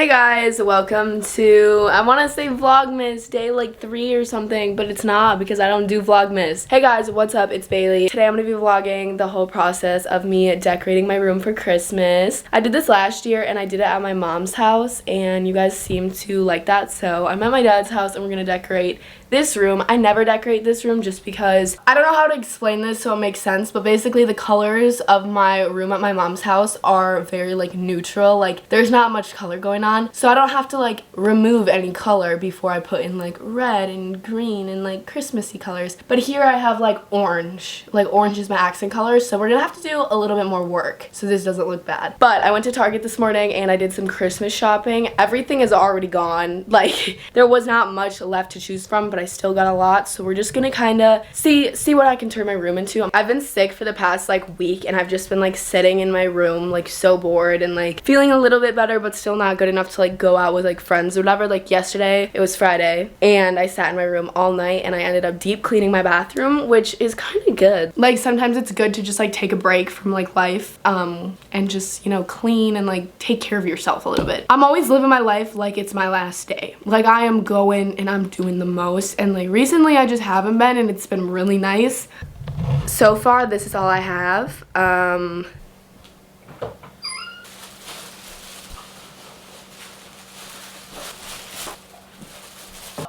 Hey guys, welcome to, I want to say Vlogmas day like 3 or something, but it's not because I don't do Vlogmas. Hey guys, what's up? It's Bailey. Today I'm going to be vlogging the whole process of me decorating my room for Christmas. I did this last year and I did it at my mom's house and you guys seem to like that, so I'm at my dad's house and we're going to decorate this room. I never decorate this room just because I don't know how to explain this so it makes sense, but basically the colors of my room at my mom's house are very like neutral. Like there's not much color going on, so I don't have to like remove any color before I put in like red and green and like Christmassy colors. But here I have like orange. Like orange is my accent color, so we're gonna have to do a little bit more work so this doesn't look bad. But I went to Target this morning and I did some Christmas shopping. Everything is already gone. Like there was not much left to choose from, but I still got a lot, so we're just gonna kind of see what I can turn my room into. I've been sick for the past like week and I've just been like sitting in my room like so bored and like feeling a little bit better but still not good enough to like go out with like friends or whatever. Like yesterday, it was Friday, and I sat in my room all night and I ended up deep cleaning my bathroom, which is kind of good. Like sometimes it's good to just like take a break from like life and just, you know, clean and like take care of yourself a little bit. I'm always living my life like it's my last day. Like I am going and I'm doing the most, and like recently I just haven't been, and it's been really nice. So far this is all I have.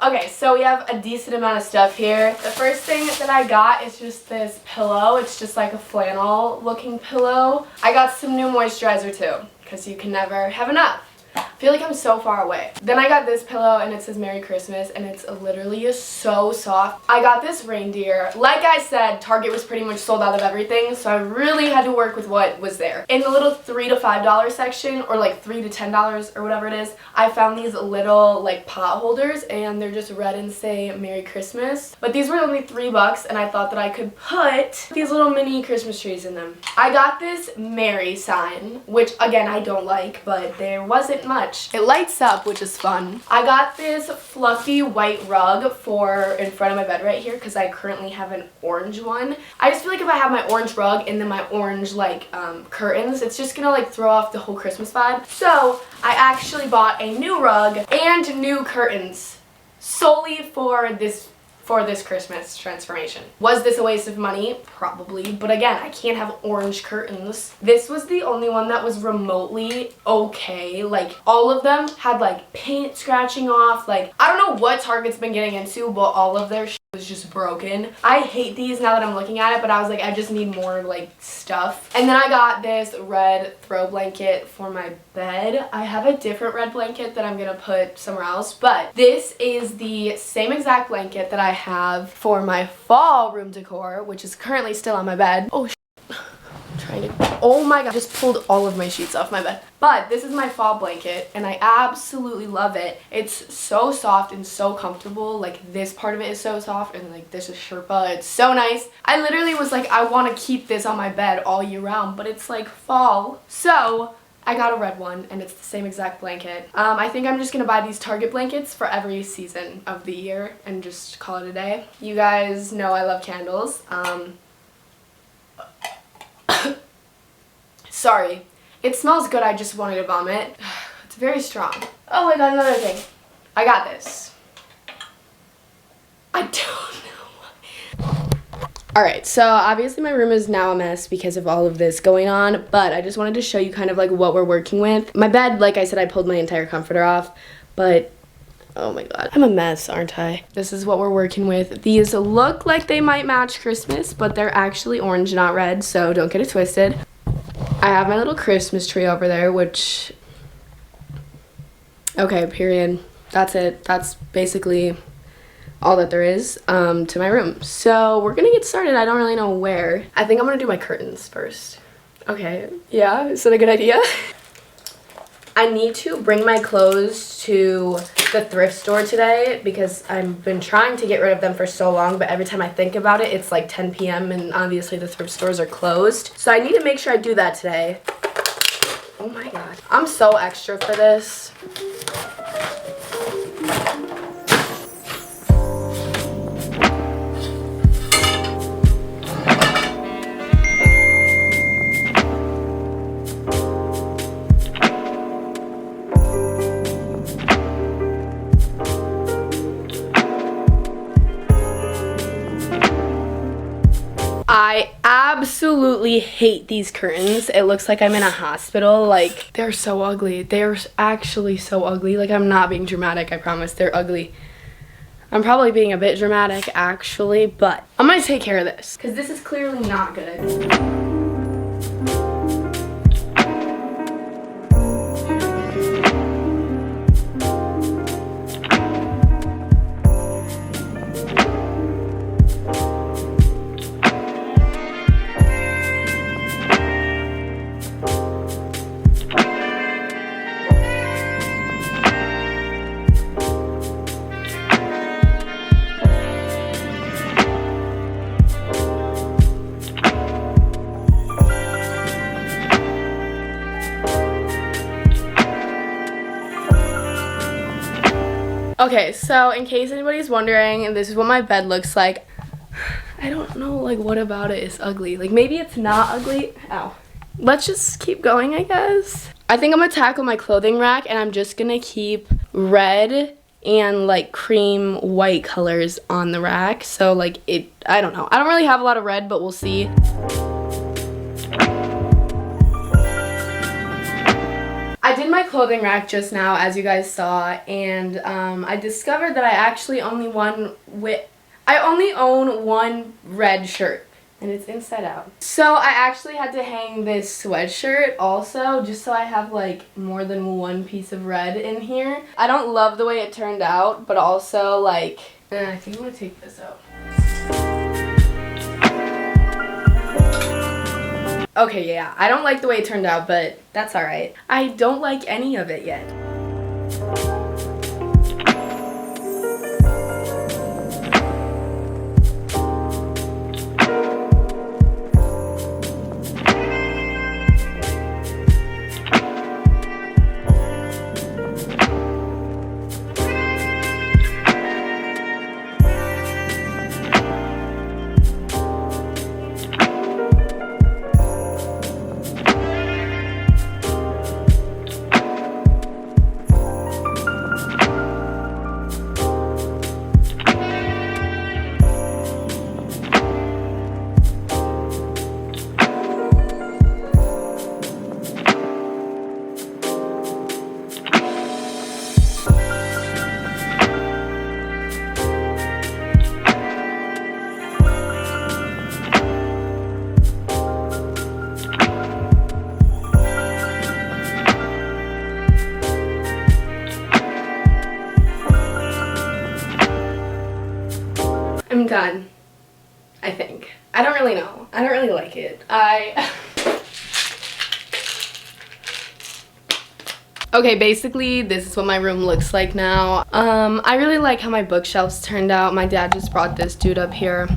Okay, so we have a decent amount of stuff here. The first thing that I got is just this pillow. It's just like a flannel looking pillow. I got some new moisturizer too, because you can never have enough. I feel like I'm so far away. Then I got this pillow and it says Merry Christmas and it's literally so soft. I got this reindeer. Like I said, Target was pretty much sold out of everything, so I really had to work with what was there. In the little $3 to $5 section, or like $3 to $10 or whatever it is, I found these little like pot holders and they're just red and say Merry Christmas. But these were only $3 and I thought that I could put these little mini Christmas trees in them. I got this Merry sign, which again I don't like, but there wasn't much. It lights up, which is fun. I got this fluffy white rug for in front of my bed right here because I currently have an orange one. I just feel like if I have my orange rug and then my orange like curtains, it's just gonna like throw off the whole Christmas vibe. So I actually bought a new rug and new curtains solely for this Christmas transformation. Was this a waste of money? Probably, but again, I can't have orange curtains. This was the only one that was remotely okay. Like all of them had like paint scratching off. Like I don't know what Target's been getting into, but all of their shit was just broken. I hate these now that I'm looking at it, but I was like, I just need more like stuff. And then I got this red throw blanket for my bed. I have a different red blanket that I'm gonna put somewhere else, but this is the same exact blanket that I have for my fall room decor, which is currently still on my bed. Oh oh my god, I just pulled all of my sheets off my bed. But this is my fall blanket and I absolutely love it. It's so soft and so comfortable. Like this part of it is so soft and like this is Sherpa. It's so nice. I literally was like, I want to keep this on my bed all year round, but it's like fall. So I got a red one and it's the same exact blanket. I think I'm just gonna buy these Target blankets for every season of the year and just call it a day. You guys know I love candles. Sorry, it smells good, I just wanted to vomit. It's very strong. Oh, I got another thing. I got this. I don't know. Alright, so obviously my room is now a mess because of all of this going on, but I just wanted to show you kind of like what we're working with. My bed, like I said, I pulled my entire comforter off, but oh my god, I'm a mess, aren't I? This is what we're working with. These look like they might match Christmas, but they're actually orange, not red, so don't get it twisted. I have my little Christmas tree over there, which, okay, period. That's it. That's basically all that there is to my room. So we're gonna get started. I don't really know where. I think I'm gonna do my curtains first. Okay, yeah, is that a good idea? I need to bring my clothes to the thrift store today because I've been trying to get rid of them for so long, but every time I think about it, it's like 10 p.m. and obviously the thrift stores are closed. So I need to make sure I do that today. Oh my god. I'm so extra for this. absolutely hate these curtains. It looks like I'm in a hospital. Like, they're so ugly. They're actually so ugly. Like, I'm not being dramatic, I promise. They're ugly. I'm probably being a bit dramatic, actually, but I'm gonna take care of this, because this is clearly not good. Okay, so in case anybody's wondering, this is what my bed looks like. I don't know, like, what about it is ugly. Like, maybe it's not ugly. Ow. Let's just keep going, I guess. I think I'm gonna tackle my clothing rack, and I'm just gonna keep red and, like, cream white colors on the rack. So, like, I don't know. I don't really have a lot of red, but we'll see. I did my clothing rack just now, as you guys saw, and I discovered that I actually only own one red shirt, and it's inside out. So I actually had to hang this sweatshirt also, just so I have like more than one piece of red in here. I don't love the way it turned out, but also like, I think I'm gonna take this out. Okay, yeah, I don't like the way it turned out, but that's alright. I don't like any of it yet. I'm done, I think. I don't really know. I don't really like it. Okay, basically this is what my room looks like now. I really like how my bookshelves turned out. My dad just brought this dude up here.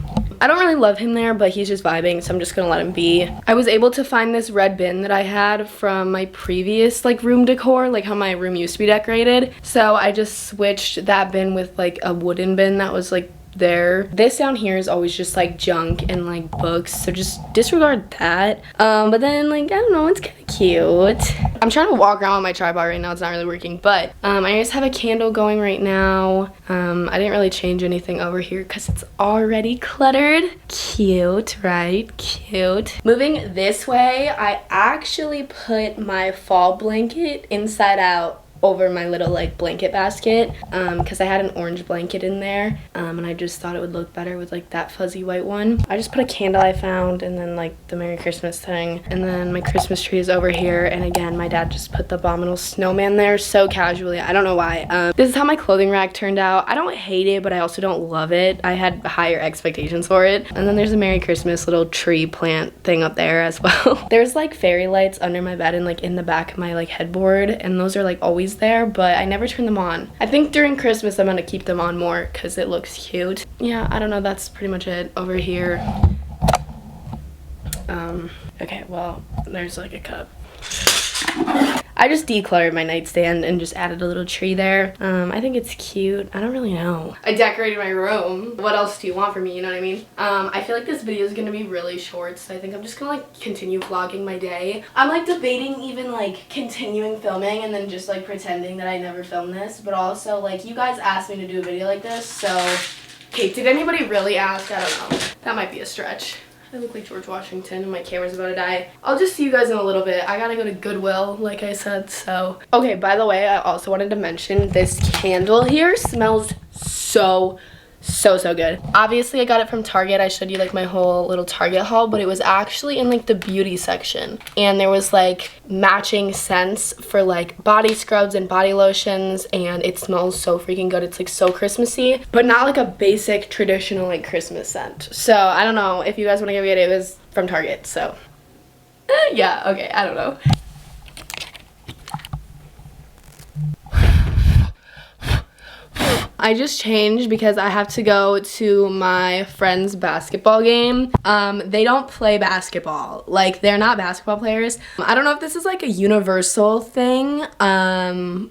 I don't really love him there, but he's just vibing, so I'm just gonna let him be. I was able to find this red bin that I had from my previous like room decor, like how my room used to be decorated. So I just switched that bin with like a wooden bin that was like there. This down here is always just like junk and like books, so just disregard that. But then like, I don't know, it's kind of cute. I'm trying to walk around with my tripod right now, it's not really working, but I just have a candle going right now. I didn't really change anything over here because it's already cluttered. Cute, right? Cute. Moving this way, I actually put my fall blanket inside out over my little like blanket basket because I had an orange blanket in there and I just thought it would look better with like that fuzzy white one. I just put a candle I found and then like the Merry Christmas thing, and then my Christmas tree is over here, and again my dad just put the abominable snowman there so casually. I don't know why. This is how my clothing rack turned out. I don't hate it, but I also don't love it. I had higher expectations for it. And then there's a Merry Christmas little tree plant thing up there as well. There's like fairy lights under my bed and like in the back of my like headboard, and those are like always there, but I never turn them on. I think during Christmas I'm gonna keep them on more because it looks cute. Yeah, I don't know, that's pretty much it. Over here, okay, well, there's like a cup. I just decluttered my nightstand and just added a little tree there. I think it's cute. I don't really know. I decorated my room. What else do you want from me, you know what I mean? I feel like this video is gonna be really short, so I think I'm just gonna like continue vlogging my day. I'm like debating even like continuing filming and then just like pretending that I never filmed this, but also like you guys asked me to do a video like this, so okay, did anybody really ask? I don't know. That might be a stretch. I look like George Washington and my camera's about to die. I'll just see you guys in a little bit. I gotta go to Goodwill, like I said, so. Okay, by the way, I also wanted to mention this candle here smells so good. Obviously, I got it from Target. I showed you like my whole little Target haul, but it was actually in like the beauty section. And there was like matching scents for like body scrubs and body lotions, and it smells so freaking good. It's like so Christmassy, but not like a basic traditional like Christmas scent. So I don't know if you guys want to give it. It was from Target, so yeah, okay, I don't know. I just changed because I have to go to my friend's basketball game. They don't play basketball. Like, they're not basketball players. I don't know if this is like a universal thing,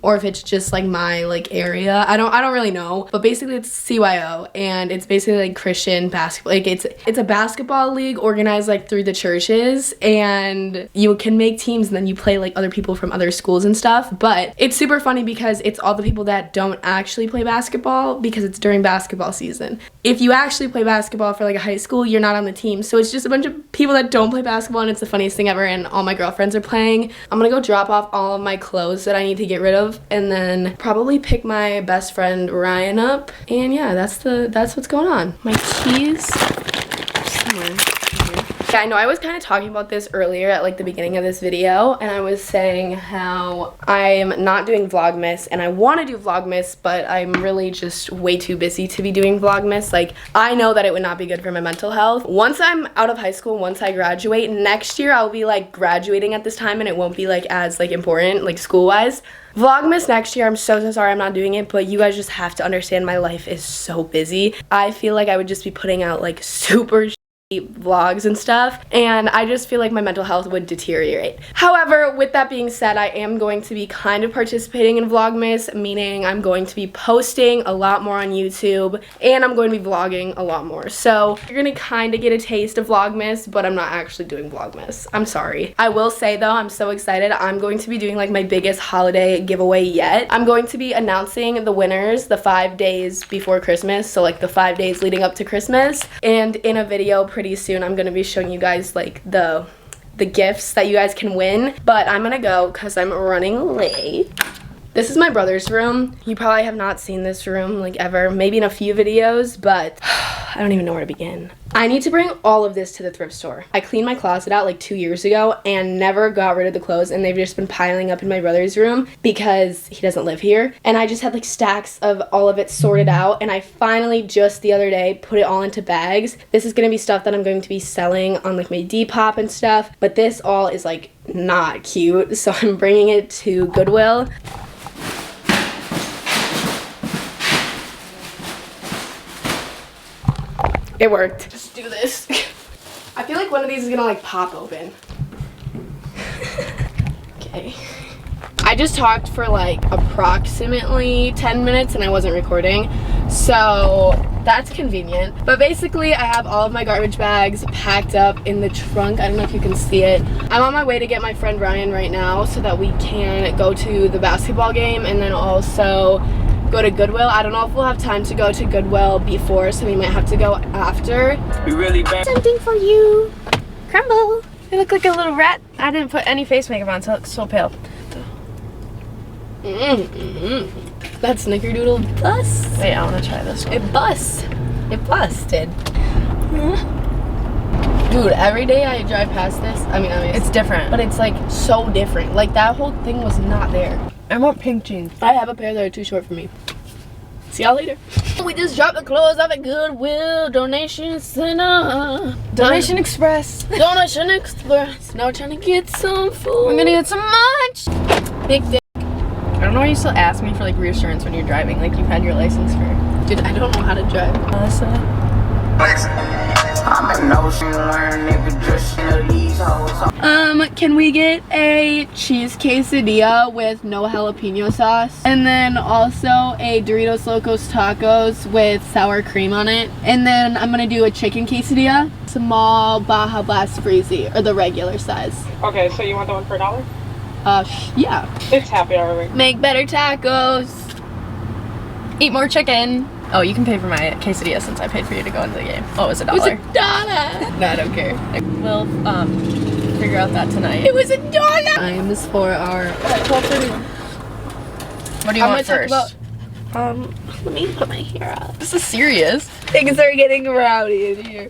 or if it's just like my like area. I don't really know. But basically it's CYO, and it's basically like Christian basketball. Like it's a basketball league organized like through the churches, and you can make teams and then you play like other people from other schools and stuff. But it's super funny because it's all the people that don't actually play basketball because it's during basketball season. If you actually play basketball for like a high school, you're not on the team. So it's just a bunch of people that don't play basketball, and it's the funniest thing ever, and all my girlfriends are playing. I'm gonna go drop off all of my clothes that I need to get rid of, and then probably pick my best friend Ryan up. And yeah, that's what's going on. My keys somewhere. Yeah, I know I was kind of talking about this earlier at like the beginning of this video, and I was saying how I'm not doing Vlogmas, and I want to do Vlogmas, but I'm really just way too busy to be doing Vlogmas. Like, I know that it would not be good for my mental health. Once I'm out of high school, once I graduate, next year I'll be like graduating at this time, and it won't be like as like important like school-wise. Vlogmas next year, I'm so sorry I'm not doing it, but you guys just have to understand my life is so busy. I feel like I would just be putting out like super vlogs and stuff, and I just feel like my mental health would deteriorate. However, with that being said, I am going to be kind of participating in Vlogmas, meaning I'm going to be posting a lot more on YouTube, and I'm going to be vlogging a lot more. So you're gonna kind of get a taste of Vlogmas, but I'm not actually doing Vlogmas. I'm sorry. I will say though, I'm so excited. I'm going to be doing like my biggest holiday giveaway yet. I'm going to be announcing the winners the 5 days before Christmas, so like the 5 days leading up to Christmas, and in a video pretty soon I'm gonna be showing you guys like the gifts that you guys can win. But I'm gonna go because I'm running late. This is my brother's room. You probably have not seen this room like ever, maybe in a few videos, but I don't even know where to begin. I need to bring all of this to the thrift store. I cleaned my closet out like 2 years ago and never got rid of the clothes, and they've just been piling up in my brother's room because he doesn't live here. And I just had like stacks of all of it sorted out, and I finally just the other day put it all into bags. This is gonna be stuff that I'm going to be selling on like my Depop and stuff, but this all is like not cute, so I'm bringing it to Goodwill. It worked. Just do this. I feel like one of these is gonna like pop open. Okay. I just talked for like approximately 10 minutes and I wasn't recording, so that's convenient. But basically I have all of my garbage bags packed up in the trunk. I don't know if you can see it. I'm on my way to get my friend Ryan right now so that we can go to the basketball game and then also go to Goodwill. I don't know if we'll have time to go to Goodwill before, so we might have to go after. We really bad. Something for you. Crumble. You look like a little rat. I didn't put any face makeup on, so I look so pale. That snickerdoodle bust. Wait, I want to try this one. It bust. It busted. Dude, every day I drive past this, I mean, it's different. but it's like so different. Like that whole thing was not there. I want pink jeans. I have a pair that are too short for me. See y'all later. We just dropped the clothes off at Goodwill Donation Center. Donation Express. Donation Express. Now we're trying to get some food. We're gonna get some lunch. Big dick. I don't know why you still ask me for like reassurance when you're driving. Like you've had your license for. Dude, I don't know how to drive. Honestly. Can we get a cheese quesadilla with no jalapeno sauce? And then also a Doritos Locos Tacos with sour cream on it. And then I'm gonna do a chicken quesadilla, small Baja Blast Freezy, or the regular size. Okay, so you want the one for $1? Yeah. It's happy hour week. Make better tacos. Eat more chicken. Oh, you can pay for my quesadilla since I paid for you to go into the game. Oh, it was $1. It was $1. No, I don't care. We'll figure out that tonight. It was $1. Time is for our. What do you want first? Let me put my hair up. This is serious. Things are getting rowdy in here.